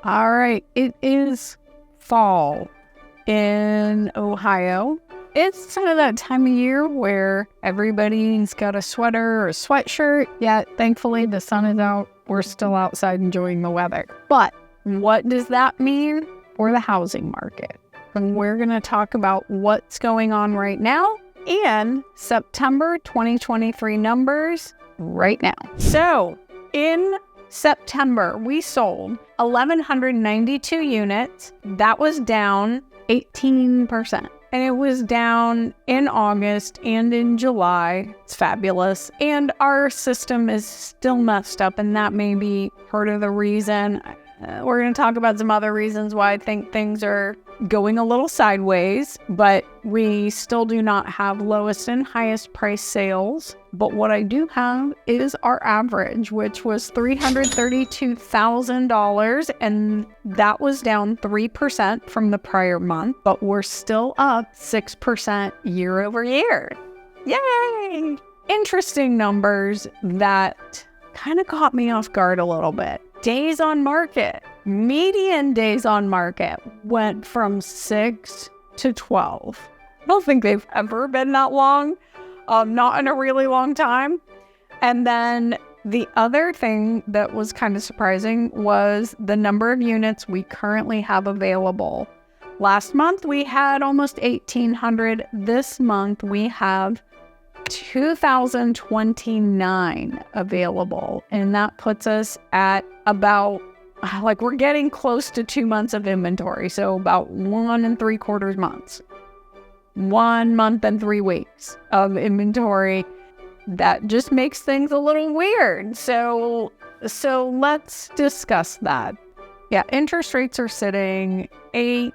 All right, it is fall in Ohio. It's kind of that time of year where everybody's got a sweater or a sweatshirt, yet thankfully the sun is out. We're still outside enjoying the weather. But what does that mean for the housing market? And we're going to talk about what's going on right now and September 2023 numbers right now. So in September, we sold 1,192 units. That was down 18%. And it was down in August and in July. It's fabulous. And our system is still messed up, and that may be part of the reason. We're going to talk about some other reasons why I think things are going a little sideways, but we still do not have lowest and highest price sales. But what I do have is our average, which was $332,000, and that was down 3% from the prior month, but we're still up 6% year over year. Yay! Interesting numbers that kind of caught me off guard a little bit. Days on market, median days on market went from 6 to 12. I don't think they've ever been that long, not in a really long time. And then the other thing that was kind of surprising was the number of units we currently have available. Last month we had almost 1,800. This month we have 2,029 available, and that puts us at about, we're getting close to 2 months of inventory, so about 1 3/4 months. 1 month and 3 weeks of inventory. That just makes things a little weird. So let's discuss that. Yeah, interest rates are sitting 8,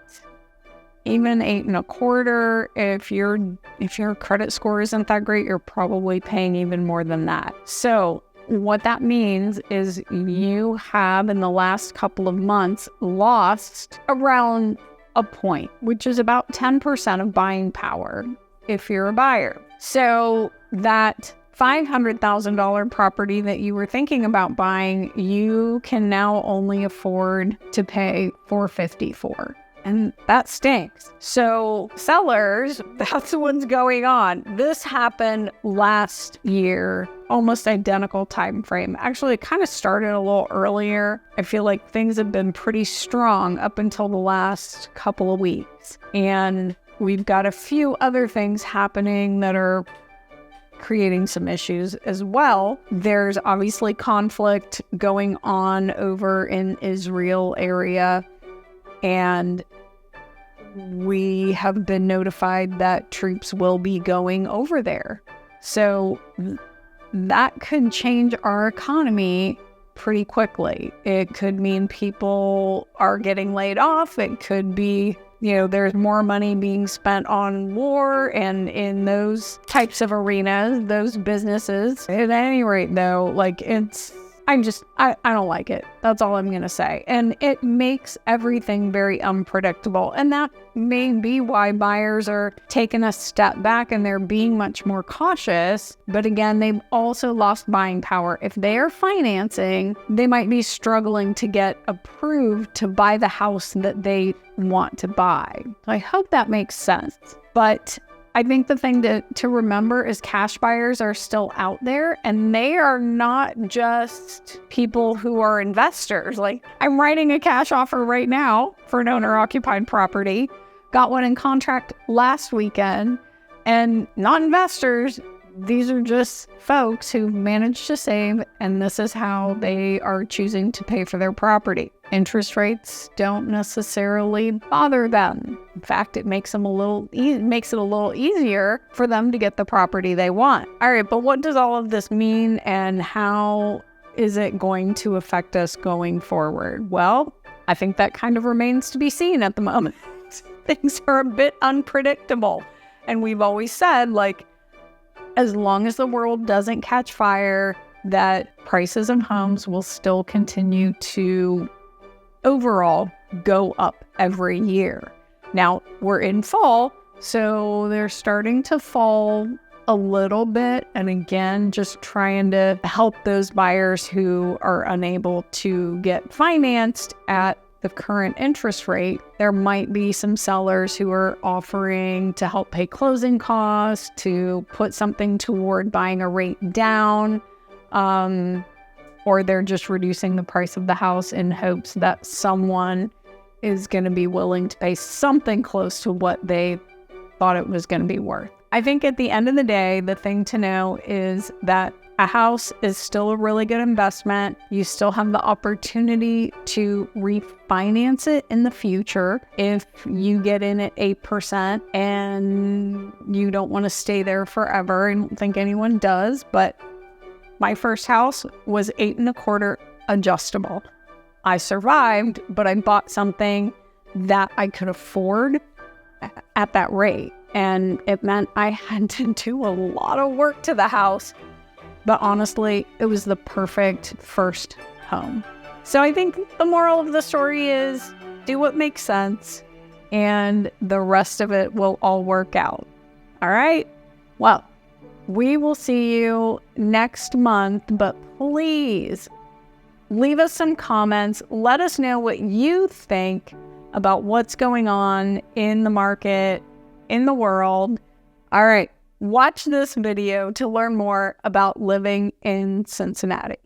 even 8 1/4. If your credit score isn't that great, you're probably paying even more than that. So what that means is you have in the last couple of months lost around a point, which is about 10% of buying power if you're a buyer. So that $500,000 property that you were thinking about buying, you can now only afford to pay $450,000 for. And that stinks. So sellers, that's what's going on. This happened last year, almost identical time frame. Actually, it kind of started a little earlier. I feel like things have been pretty strong up until the last couple of weeks. And we've got a few other things happening that are creating some issues as well. There's obviously conflict going on over in Israel area. And we have been notified that troops will be going over there. So that could change our economy pretty quickly. It could mean people are getting laid off. It could be, there's more money being spent on war and in those types of arenas, those businesses. At any rate, though, I don't like it. That's all I'm going to say. And it makes everything very unpredictable. And that may be why buyers are taking a step back and they're being much more cautious. But again, they've also lost buying power. If they are financing, they might be struggling to get approved to buy the house that they want to buy. I hope that makes sense. But I think the thing to remember is cash buyers are still out there, and they are not just people who are investors. Like, I'm writing a cash offer right now for an owner-occupied property. Got one in contract last weekend, and not investors. These are just folks who've managed to save, and this is how they are choosing to pay for their property. Interest rates don't necessarily bother them. In fact, it makes it a little easier for them to get the property they want. All right, but what does all of this mean, and how is it going to affect us going forward? Well, I think that kind of remains to be seen at the moment. Things are a bit unpredictable. And we've always said, as long as the world doesn't catch fire, that prices of homes will still continue to overall go up every year. Now, we're in fall, so they're starting to fall a little bit. And again, just trying to help those buyers who are unable to get financed at the current interest rate, there might be some sellers who are offering to help pay closing costs, to put something toward buying a rate down, or they're just reducing the price of the house in hopes that someone is going to be willing to pay something close to what they thought it was going to be worth. I think at the end of the day, the thing to know is that a house is still a really good investment. You still have the opportunity to refinance it in the future if you get in at 8% and you don't want to stay there forever. I don't think anyone does, but my first house was 8.25% adjustable. I survived, but I bought something that I could afford at that rate. And it meant I had to do a lot of work to the house. But honestly, it was the perfect first home. So I think the moral of the story is do what makes sense and the rest of it will all work out. All right? Well, we will see you next month, but please leave us some comments. Let us know what you think about what's going on in the market, in the world. All right. Watch this video to learn more about living in Cincinnati.